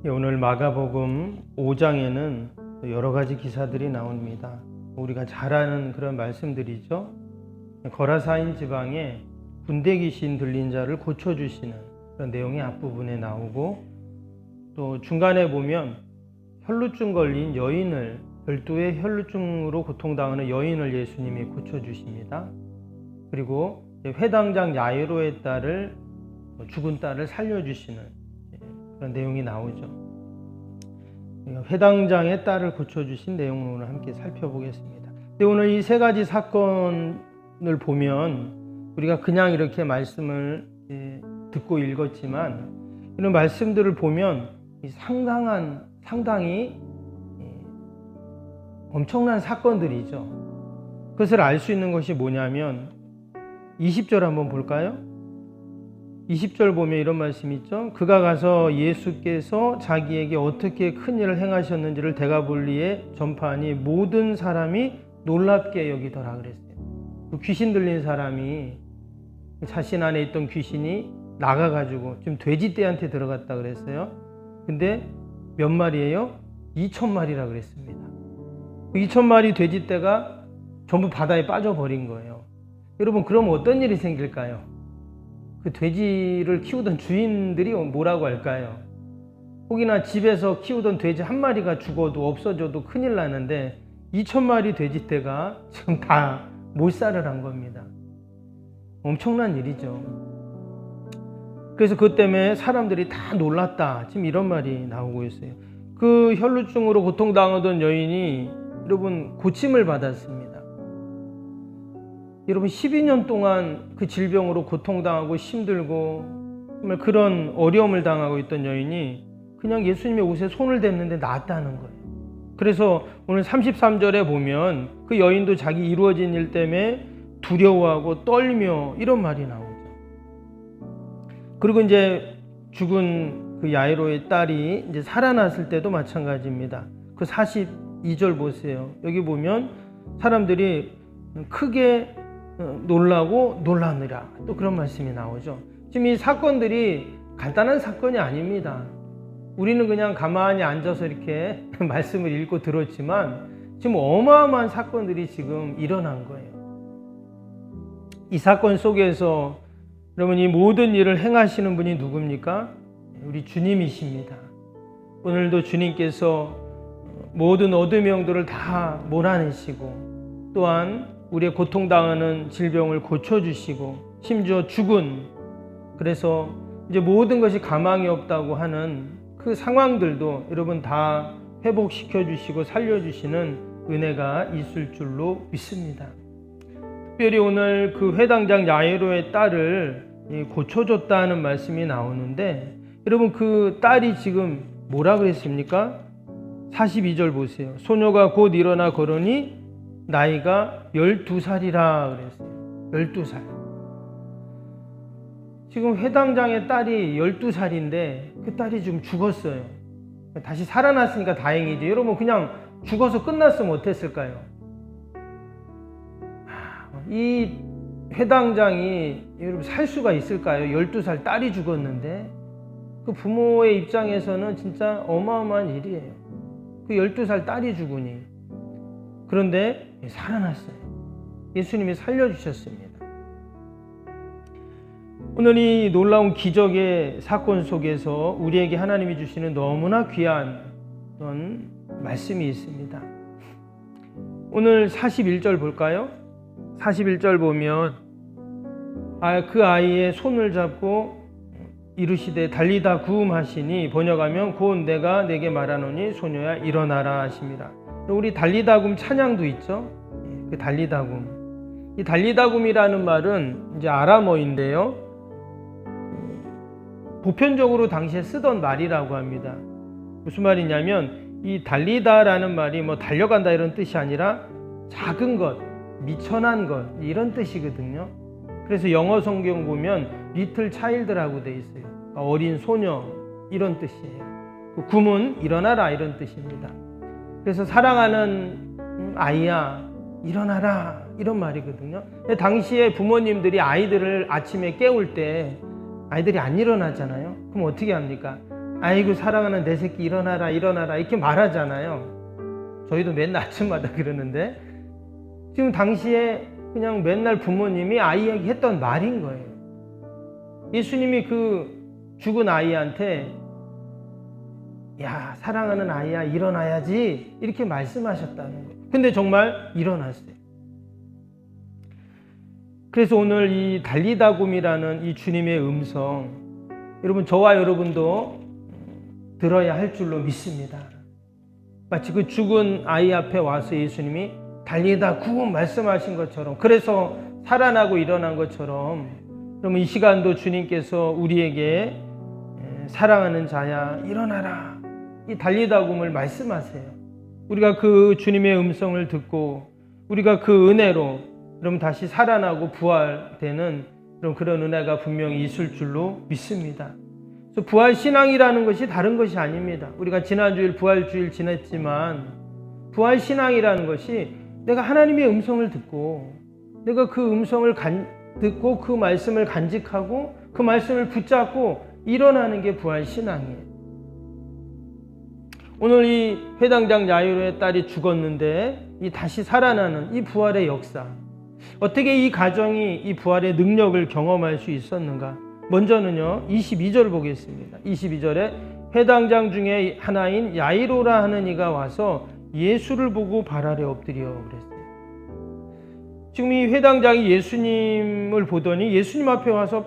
오늘 마가복음 5장에는 여러 가지 기사들이 나옵니다. 우리가 잘 아는 그런 말씀들이죠. 거라사인 지방에 군대 귀신 들린 자를 고쳐주시는 그런 내용이 앞부분에 나오고, 또 중간에 보면 혈루증 걸린 여인을, 별도의 혈루증으로 고통당하는 여인을 예수님이 고쳐주십니다. 그리고 회당장 야이로의 딸을, 죽은 딸을 살려주시는 그런 내용이 나오죠. 회당장의 딸을 고쳐주신 내용을 오늘 함께 살펴보겠습니다. 근데 오늘 이 세 가지 사건을 보면 우리가 그냥 이렇게 말씀을 듣고 읽었지만, 이런 말씀들을 보면 상당히 엄청난 사건들이죠. 그것을 알 수 있는 것이 뭐냐면 20절 한번 볼까요? 20절 보면 이런 말씀이 있죠. 그가 가서 예수께서 자기에게 어떻게 큰 일을 행하셨는지를 데가볼리에 전파하니 모든 사람이 놀랍게 여기더라 그랬어요. 그 귀신 들린 사람이 자신 안에 있던 귀신이 나가가지고 지금 돼지떼한테 들어갔다 그랬어요. 근데 몇 마리예요? 2,000마리라 그랬습니다. 그 2,000마리 돼지떼가 전부 바다에 빠져버린 거예요. 여러분, 그럼 어떤 일이 생길까요? 그 돼지를 키우던 주인들이 뭐라고 할까요? 혹이나 집에서 키우던 돼지 한 마리가 죽어도 없어져도 큰일 나는데 2,000마리 돼지떼가 지금 다 몰살을 한 겁니다. 엄청난 일이죠. 그래서 그것 때문에 사람들이 다 놀랐다, 지금 이런 말이 나오고 있어요. 그 혈루증으로 고통당하던 여인이 여러분 고침을 받았습니다. 여러분, 12년 동안 그 질병으로 고통당하고 힘들고 정말 그런 어려움을 당하고 있던 여인이 그냥 예수님의 옷에 손을 댔는데 나았다는 거예요. 그래서 오늘 33절에 보면 그 여인도 자기 이루어진 일 때문에 두려워하고 떨며 이런 말이 나오죠. 그리고 이제 죽은 그 야이로의 딸이 이제 살아났을 때도 마찬가지입니다. 그 42절 보세요. 여기 보면 사람들이 크게 놀라고 놀라느라, 또 그런 말씀이 나오죠. 지금 이 사건들이 간단한 사건이 아닙니다. 우리는 그냥 가만히 앉아서 이렇게 말씀을 읽고 들었지만 지금 어마어마한 사건들이 지금 일어난 거예요. 이 사건 속에서 여러분, 이 모든 일을 행하시는 분이 누굽니까? 우리 주님이십니다. 오늘도 주님께서 모든 어둠의 영들을 다 몰아내시고, 또한 우리의 고통당하는 질병을 고쳐주시고, 심지어 죽은, 그래서 이제 모든 것이 가망이 없다고 하는 그 상황들도 여러분 다 회복시켜 주시고 살려주시는 은혜가 있을 줄로 믿습니다. 특별히 오늘 그 회당장 야이로의 딸을 고쳐줬다는 말씀이 나오는데, 여러분 그 딸이 지금 뭐라 그랬습니까? 42절 보세요. 소녀가 곧 일어나 걸으니 나이가 12살이라 그랬어요. 12살. 지금 회당장의 딸이 12살인데 그 딸이 지금 죽었어요. 다시 살아났으니까 다행이지. 여러분, 그냥 죽어서 끝났으면 어땠을까요? 이 회당장이 여러분 살 수가 있을까요? 12살 딸이 죽었는데. 그 부모의 입장에서는 진짜 어마어마한 일이에요. 그 12살 딸이 죽으니. 그런데 살아났어요. 예수님이 살려주셨습니다. 오늘 이 놀라운 기적의 사건 속에서 우리에게 하나님이 주시는 너무나 귀한 그런 말씀이 있습니다. 오늘 41절 볼까요? 41절 보면 그 아이의 손을 잡고 이르시되 달리다 구음 하시니, 번역하면 곧 내가 내게 말하노니 소녀야 일어나라 하십니다. 우리 달리다굼 찬양도 있죠. 그 달리다굼. 이 달리다굼이라는 말은 이제 아람어인데요. 보편적으로 당시에 쓰던 말이라고 합니다. 무슨 말이냐면 이 달리다라는 말이 뭐 달려간다 이런 뜻이 아니라 작은 것, 미천한 것 이런 뜻이거든요. 그래서 영어 성경 보면 리틀 차일드라고 돼 있어요. 그러니까 어린 소녀 이런 뜻이에요. 그 굼은 일어나라 이런 뜻입니다. 그래서 사랑하는 아이야 일어나라 이런 말이거든요. 근데 당시에 부모님들이 아이들을 아침에 깨울 때 아이들이 안 일어나잖아요. 그럼 어떻게 합니까? 아이고 사랑하는 내 새끼 일어나라 일어나라 이렇게 말하잖아요. 저희도 맨날 아침마다 그러는데 지금 당시에 그냥 맨날 부모님이 아이에게 했던 말인 거예요. 예수님이 그 죽은 아이한테 야 사랑하는 아이야 일어나야지 이렇게 말씀하셨다는 거예요. 근데 정말 일어났어요. 그래서 오늘 이 달리다굼이라는 이 주님의 음성, 여러분 저와 여러분도 들어야 할 줄로 믿습니다. 마치 그 죽은 아이 앞에 와서 예수님이 달리다굼 말씀하신 것처럼, 그래서 살아나고 일어난 것처럼, 그러면 이 시간도 주님께서 우리에게 사랑하는 자야 일어나라 이 달리다굼을 말씀하세요. 우리가 그 주님의 음성을 듣고 우리가 그 은혜로 그럼 다시 살아나고 부활되는 그런 은혜가 분명히 있을 줄로 믿습니다. 그래서 부활 신앙이라는 것이 다른 것이 아닙니다. 우리가 지난주일 부활주일 지냈지만 부활 신앙이라는 것이 내가 하나님의 음성을 듣고 내가 그 음성을 듣고 그 말씀을 간직하고 그 말씀을 붙잡고 일어나는 게 부활 신앙이에요. 오늘 이 회당장 야이로의 딸이 죽었는데 이 다시 살아나는 이 부활의 역사, 어떻게 이 가정이 이 부활의 능력을 경험할 수 있었는가? 먼저는요 22절 보겠습니다. 22절에 회당장 중에 하나인 야이로라 하는 이가 와서 예수를 보고 발 아래 엎드려 그랬어요. 지금 이 회당장이 예수님을 보더니 예수님 앞에 와서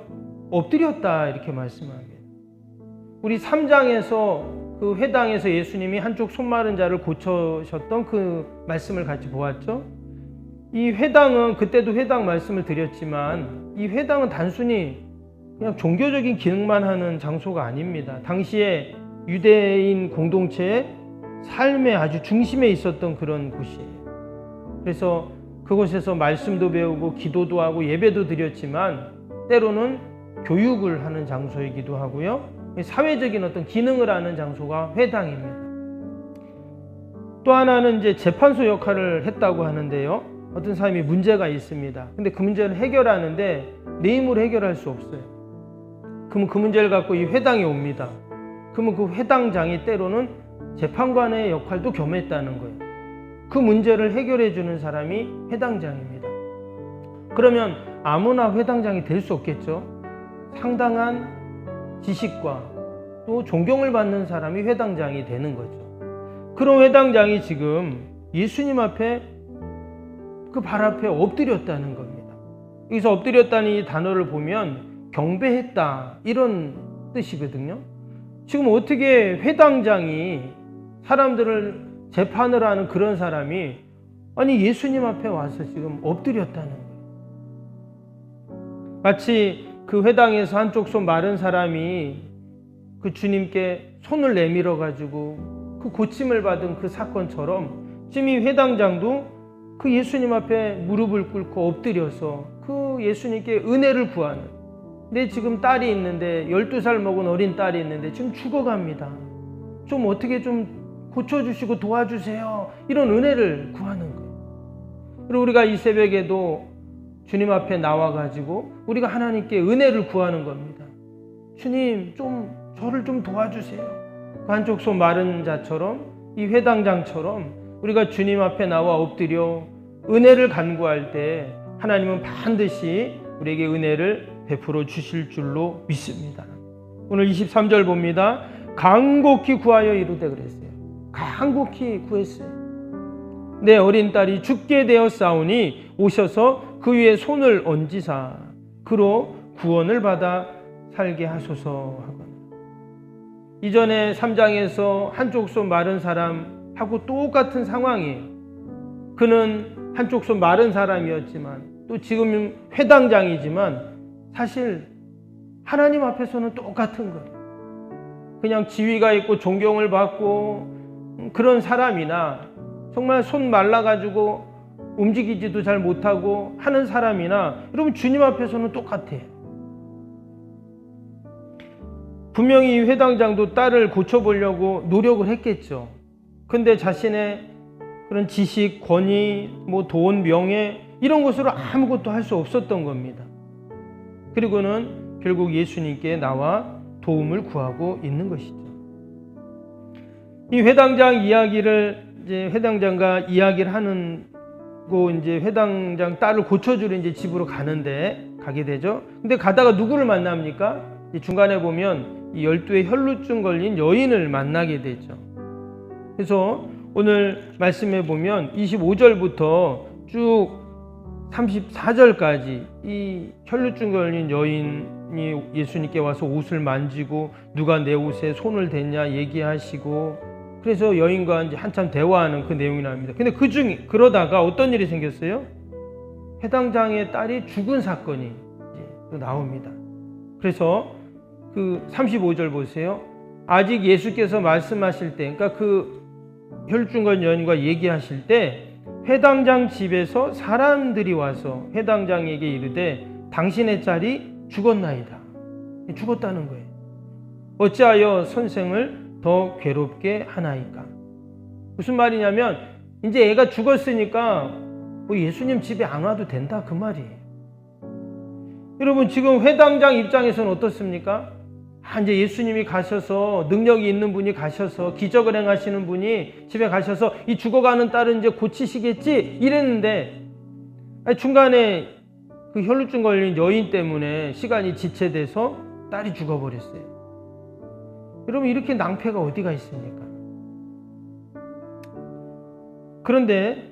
엎드렸다 이렇게 말씀합니다. 우리 3장에서 그 회당에서 예수님이 한쪽 손 마른 자를 고쳐셨던 그 말씀을 같이 보았죠. 이 회당은 그때도 회당 말씀을 드렸지만 이 회당은 단순히 그냥 종교적인 기능만 하는 장소가 아닙니다. 당시에 유대인 공동체의 삶의 아주 중심에 있었던 그런 곳이에요. 그래서 그곳에서 말씀도 배우고 기도도 하고 예배도 드렸지만 때로는 교육을 하는 장소이기도 하고요. 사회적인 어떤 기능을 하는 장소가 회당입니다. 또 하나는 이제 재판소 역할을 했다고 하는데요. 어떤 사람이 문제가 있습니다. 근데 그 문제를 해결하는데 내 힘으로 해결할 수 없어요. 그러면 그 문제를 갖고 이 회당에 옵니다. 그러면 그 회당장이 때로는 재판관의 역할도 겸했다는 거예요. 그 문제를 해결해 주는 사람이 회당장입니다. 그러면 아무나 회당장이 될 수 없겠죠. 상당한 지식과 또 존경을 받는 사람이 회당장이 되는 거죠. 그런 회당장이 지금 예수님 앞에 그 발 앞에 엎드렸다는 겁니다. 여기서 엎드렸다는 이 단어를 보면 경배했다 이런 뜻이거든요. 지금 어떻게 회당장이 사람들을 재판을 하는 그런 사람이 아니 예수님 앞에 와서 지금 엎드렸다는 거예요. 마치 그 회당에서 한쪽 손 마른 사람이 그 주님께 손을 내밀어 가지고 그 고침을 받은 그 사건처럼 지금 이 회당장도 그 예수님 앞에 무릎을 꿇고 엎드려서 그 예수님께 은혜를 구하는, 내 지금 딸이 있는데 12살 먹은 어린 딸이 있는데 지금 죽어갑니다. 좀 어떻게 좀 고쳐주시고 도와주세요. 이런 은혜를 구하는 거예요. 그리고 우리가 이 새벽에도 주님 앞에 나와가지고 우리가 하나님께 은혜를 구하는 겁니다. 주님 저를 좀 도와주세요. 그 한쪽 손 마른 자처럼 이 회당장처럼 우리가 주님 앞에 나와 엎드려 은혜를 간구할 때 하나님은 반드시 우리에게 은혜를 베풀어 주실 줄로 믿습니다. 오늘 23절 봅니다. 간곡히 구하여 이루되 그랬어요. 간곡히 구했어요. 내 어린 딸이 죽게 되었사오니 오셔서 그 위에 손을 얹으사 그로 구원을 받아 살게 하소서 하거나. 이전에 3장에서 한쪽 손 마른 사람하고 똑같은 상황이에요. 그는 한쪽 손 마른 사람이었지만 또 지금 회당장이지만 사실 하나님 앞에서는 똑같은 거예요. 그냥 지위가 있고 존경을 받고 그런 사람이나 정말 손 말라가지고 움직이지도 잘 못하고 하는 사람이나 여러분 주님 앞에서는 똑같아요. 분명히 이 회당장도 딸을 고쳐보려고 노력을 했겠죠. 근데 자신의 그런 지식, 권위, 돈, 명예 이런 것으로 아무것도 할 수 없었던 겁니다. 그리고는 결국 예수님께 나와 도움을 구하고 있는 것이죠. 이 회당장 이야기를 이제 회당장과 이야기를 하는 고 이제 회당장 딸을 고쳐주러 이제 집으로 가게 되죠. 근데 가다가 누구를 만납니까? 중간에 보면 이 12의 혈루증 걸린 여인을 만나게 되죠. 그래서 오늘 말씀해 보면 25절부터 쭉 34절까지 이 혈루증 걸린 여인이 예수님께 와서 옷을 만지고 누가 내 옷에 손을 댔냐 얘기하시고, 그래서 여인과 이제 한참 대화하는 그 내용이 나옵니다. 근데 그러다가 어떤 일이 생겼어요? 회당장의 딸이 죽은 사건이 이제 나옵니다. 그래서 그 35절 보세요. 아직 예수께서 말씀하실 때, 그러니까 그 혈루증 걸린 여인과 얘기하실 때 회당장 집에서 사람들이 와서 회당장에게 이르되 당신의 딸이 죽었나이다. 죽었다는 거예요. 어찌하여 선생을 더 괴롭게 하나이까? 무슨 말이냐면 이제 애가 죽었으니까 뭐 예수님 집에 안 와도 된다 그 말이에요. 여러분 지금 회당장 입장에서는 어떻습니까? 이제 예수님이 가셔서, 능력이 있는 분이 가셔서, 기적을 행하시는 분이 집에 가셔서 이 죽어가는 딸은 이제 고치시겠지 이랬는데, 중간에 그 혈루증 걸린 여인 때문에 시간이 지체돼서 딸이 죽어버렸어요. 여러분 이렇게 낭패가 어디가 있습니까? 그런데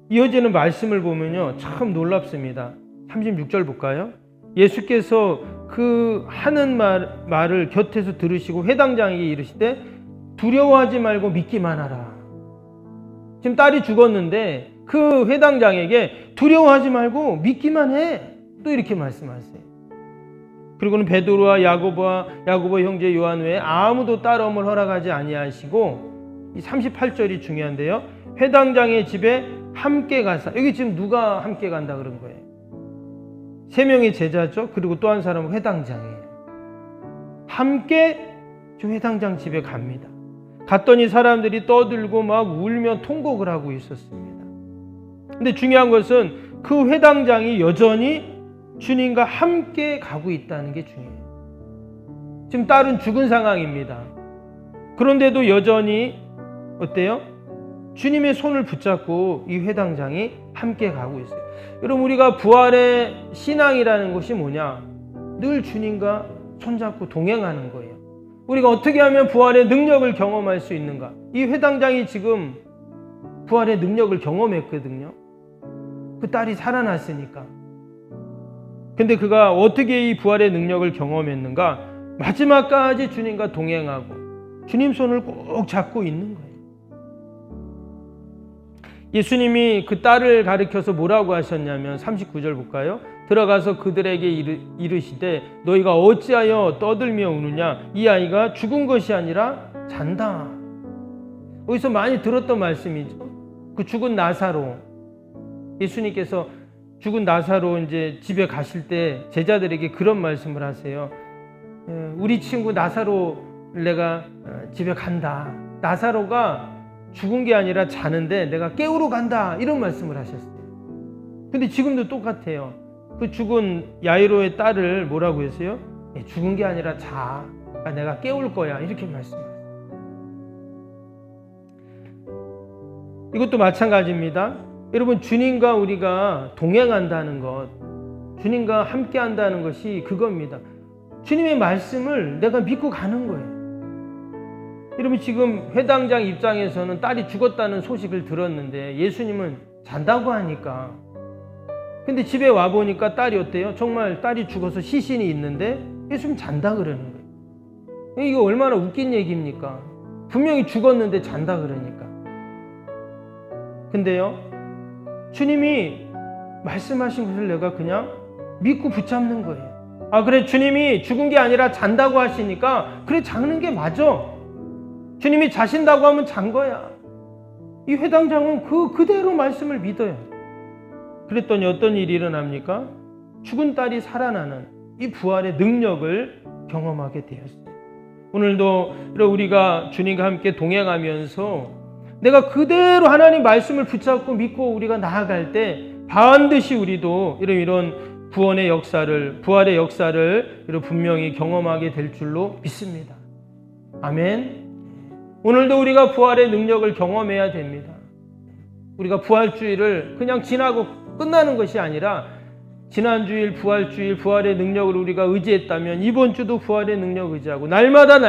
이어지는 말씀을 보면요 참 놀랍습니다. 36절 볼까요? 예수께서 그 하는 말을 곁에서 들으시고 회당장에게 이르시되 두려워하지 말고 믿기만 하라. 지금 딸이 죽었는데 그 회당장에게 두려워하지 말고 믿기만 해. 또 이렇게 말씀하세요. 그리고는 베드로와 야고보 형제 요한 외에 아무도 딸엄을 허락하지 아니하시고, 이 38절이 중요한데요. 회당장의 집에 함께 가사. 여기 지금 누가 함께 간다 그런 거예요? 3명의 제자죠. 그리고 또 한 사람은 회당장이에요. 함께 저 회당장 집에 갑니다. 갔더니 사람들이 떠들고 막 울며 통곡을 하고 있었습니다. 근데 중요한 것은 그 회당장이 여전히 주님과 함께 가고 있다는 게 중요해요. 지금 딸은 죽은 상황입니다. 그런데도 여전히 어때요? 주님의 손을 붙잡고 이 회당장이 함께 가고 있어요. 여러분 우리가 부활의 신앙이라는 것이 뭐냐? 늘 주님과 손잡고 동행하는 거예요. 우리가 어떻게 하면 부활의 능력을 경험할 수 있는가? 이 회당장이 지금 부활의 능력을 경험했거든요. 그 딸이 살아났으니까. 근데 그가 어떻게 이 부활의 능력을 경험했는가? 마지막까지 주님과 동행하고 주님 손을 꼭 잡고 있는 거예요. 예수님이 그 딸을 가리켜서 뭐라고 하셨냐면 39절 볼까요? 들어가서 그들에게 이르시되 너희가 어찌하여 떠들며 우느냐? 이 아이가 죽은 것이 아니라 잔다. 여기서 많이 들었던 말씀이죠. 그 죽은 나사로, 예수님께서 죽은 나사로 이제 집에 가실 때 제자들에게 그런 말씀을 하세요. 우리 친구 나사로를 내가 집에 간다. 나사로가 죽은 게 아니라 자는데 내가 깨우러 간다. 이런 말씀을 하셨어요. 근데 지금도 똑같아요. 그 죽은 야이로의 딸을 뭐라고 했어요? 죽은 게 아니라 자. 내가 깨울 거야. 이렇게 말씀하세요. 이것도 마찬가지입니다. 여러분 주님과 우리가 동행한다는 것, 주님과 함께 한다는 것이 그겁니다. 주님의 말씀을 내가 믿고 가는 거예요. 여러분 지금 회당장 입장에서는 딸이 죽었다는 소식을 들었는데 예수님은 잔다고 하니까, 근데 집에 와보니까 딸이 어때요? 정말 딸이 죽어서 시신이 있는데 예수님 잔다 그러는 거예요. 이거 얼마나 웃긴 얘기입니까? 분명히 죽었는데 잔다 그러니까. 근데요 주님이 말씀하신 것을 내가 그냥 믿고 붙잡는 거예요. 그래 주님이 죽은 게 아니라 잔다고 하시니까 그래 자는 게 맞아. 주님이 자신다고 하면 잔 거야. 이 회당장은 그대로 말씀을 믿어요. 그랬더니 어떤 일이 일어납니까? 죽은 딸이 살아나는 이 부활의 능력을 경험하게 되었어요. 오늘도 우리가 주님과 함께 동행하면서 내가 그대로 하나님 말씀을 붙잡고 믿고 우리가 나아갈 때 반드시 우리도 이런 구원의 역사를, 부활의 역사를 분명히 경험하게 될 줄로 믿습니다. 아멘. 오늘도 우리가 부활의 능력을 경험해야 됩니다. 우리가 부활주일을 그냥 지나고 끝나는 것이 아니라 지난주일 부활주일 부활의 능력을 우리가 의지했다면 이번 주도 부활의 능력 의지하고 날마다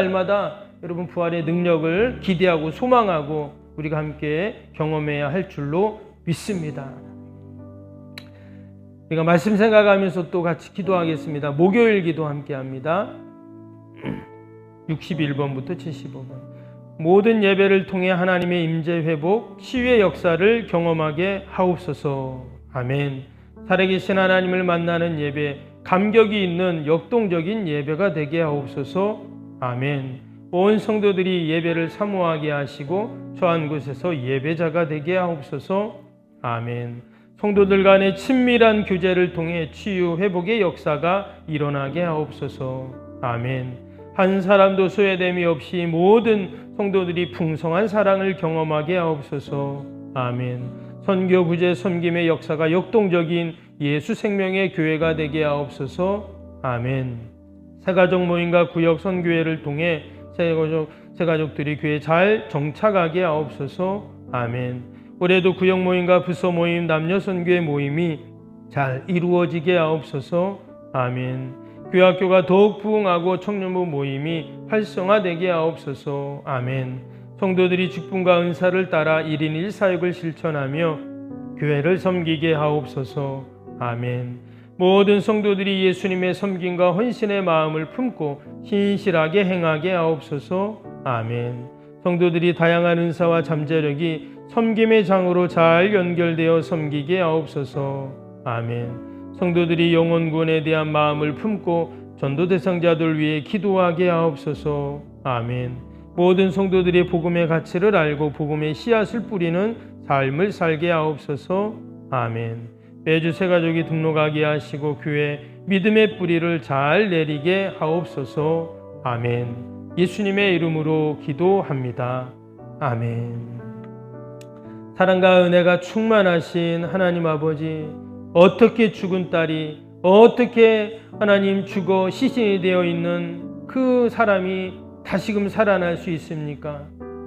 여러분 부활의 능력을 기대하고 소망하고 우리가 함께 경험해야 할 줄로 믿습니다. 우리가 말씀 생각하면서 또 같이 기도하겠습니다. 목요일 기도 함께 합니다. 61번부터 75번. 모든 예배를 통해 하나님의 임재 회복, 치유의 역사를 경험하게 하옵소서. 아멘. 살아계신 하나님을 만나는 예배, 감격이 있는 역동적인 예배가 되게 하옵소서. 아멘. 온 성도들이 예배를 사모하게 하시고 처한 곳에서 예배자가 되게 하옵소서. 아멘. 성도들 간의 친밀한 교제를 통해 치유 회복의 역사가 일어나게 하옵소서. 아멘. 한 사람도 소외됨이 없이 모든 성도들이 풍성한 사랑을 경험하게 하옵소서. 아멘. 선교, 구제, 섬김의 역사가 역동적인 예수 생명의 교회가 되게 하옵소서. 아멘. 새가족 모임과 구역 선교회를 통해 새가족들이 교회에 잘 정착하게 하옵소서. 아멘. 올해도 구역 모임과 부서 모임, 남녀 선교회 모임이 잘 이루어지게 하옵소서. 아멘. 교학교가 더욱 부흥하고 청년부 모임이 활성화되게 하옵소서. 아멘. 성도들이 직분과 은사를 따라 1인 1사역을 실천하며 교회를 섬기게 하옵소서. 아멘. 모든 성도들이 예수님의 섬김과 헌신의 마음을 품고 신실하게 행하게 하옵소서. 아멘. 성도들이 다양한 은사와 잠재력이 섬김의 장으로 잘 연결되어 섬기게 하옵소서. 아멘. 성도들이 영혼구원에 대한 마음을 품고 전도 대상자들 위해 기도하게 하옵소서. 아멘. 모든 성도들이 복음의 가치를 알고 복음의 씨앗을 뿌리는 삶을 살게 하옵소서. 아멘. 매주 새가족이 등록하게 하시고 교회 믿음의 뿌리를 잘 내리게 하옵소서. 아멘. 예수님의 이름으로 기도합니다. 아멘. 사랑과 은혜가 충만하신 하나님 아버지, 어떻게 죽은 딸이 어떻게 하나님 죽어 시신이 되어 있는 그 사람이 다시금 살아날 수 있습니까?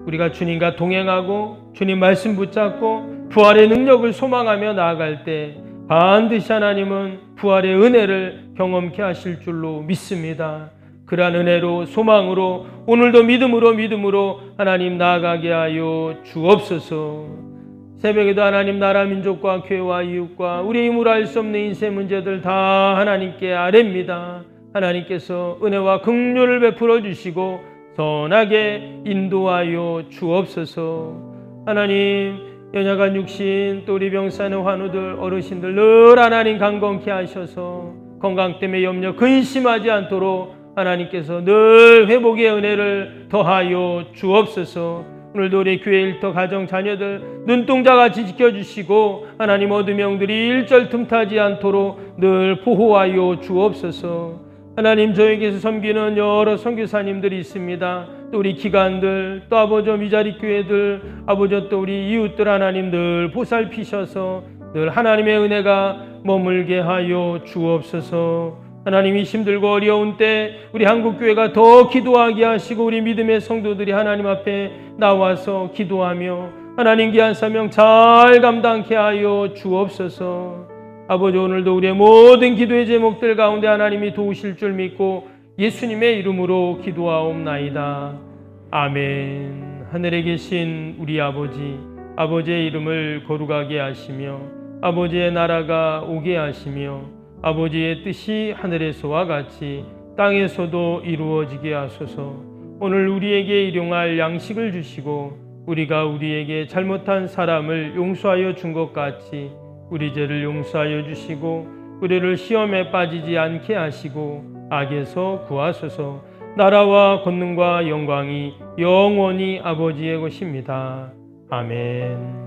우리가 주님과 동행하고 주님 말씀 붙잡고 부활의 능력을 소망하며 나아갈 때 반드시 하나님은 부활의 은혜를 경험케 하실 줄로 믿습니다. 그러한 은혜로 소망으로 오늘도 믿음으로 하나님 나아가게 하여 주옵소서. 새벽에도 하나님 나라 민족과 교회와 이웃과 우리의 힘으로 알 수 없는 인생 문제들 다 하나님께 아뢰입니다. 하나님께서 은혜와 긍휼을 베풀어 주시고 선하게 인도하여 주옵소서. 하나님 연약한 육신 또 우리 병사는 환우들 어르신들 늘 하나님 강건케 하셔서 건강 때문에 염려 근심하지 않도록 하나님께서 늘 회복의 은혜를 더하여 주옵소서. 오늘도 우리 교회 일터 가정 자녀들 눈동자같이 지켜주시고 하나님 모든 영들이 일절 틈타지 않도록 늘 보호하여 주옵소서. 하나님 저에게서 섬기는 여러 선교사님들이 있습니다. 또 우리 기관들 또 아버지 미자리 교회들 아버지 또 우리 이웃들 하나님 늘 보살피셔서 늘 하나님의 은혜가 머물게 하여 주옵소서. 하나님이 힘들고 어려운 때 우리 한국교회가 더 기도하게 하시고 우리 믿음의 성도들이 하나님 앞에 나와서 기도하며 하나님 귀한 사명 잘 감당케 하여 주옵소서. 아버지 오늘도 우리의 모든 기도의 제목들 가운데 하나님이 도우실 줄 믿고 예수님의 이름으로 기도하옵나이다. 아멘. 하늘에 계신 우리 아버지, 아버지의 이름을 거룩하게 하시며 아버지의 나라가 오게 하시며 아버지의 뜻이 하늘에서와 같이 땅에서도 이루어지게 하소서. 오늘 우리에게 일용할 양식을 주시고 우리가 우리에게 잘못한 사람을 용서하여 준 것 같이 우리 죄를 용서하여 주시고 우리를 시험에 빠지지 않게 하시고 악에서 구하소서. 나라와 권능과 영광이 영원히 아버지의 것입니다. 아멘.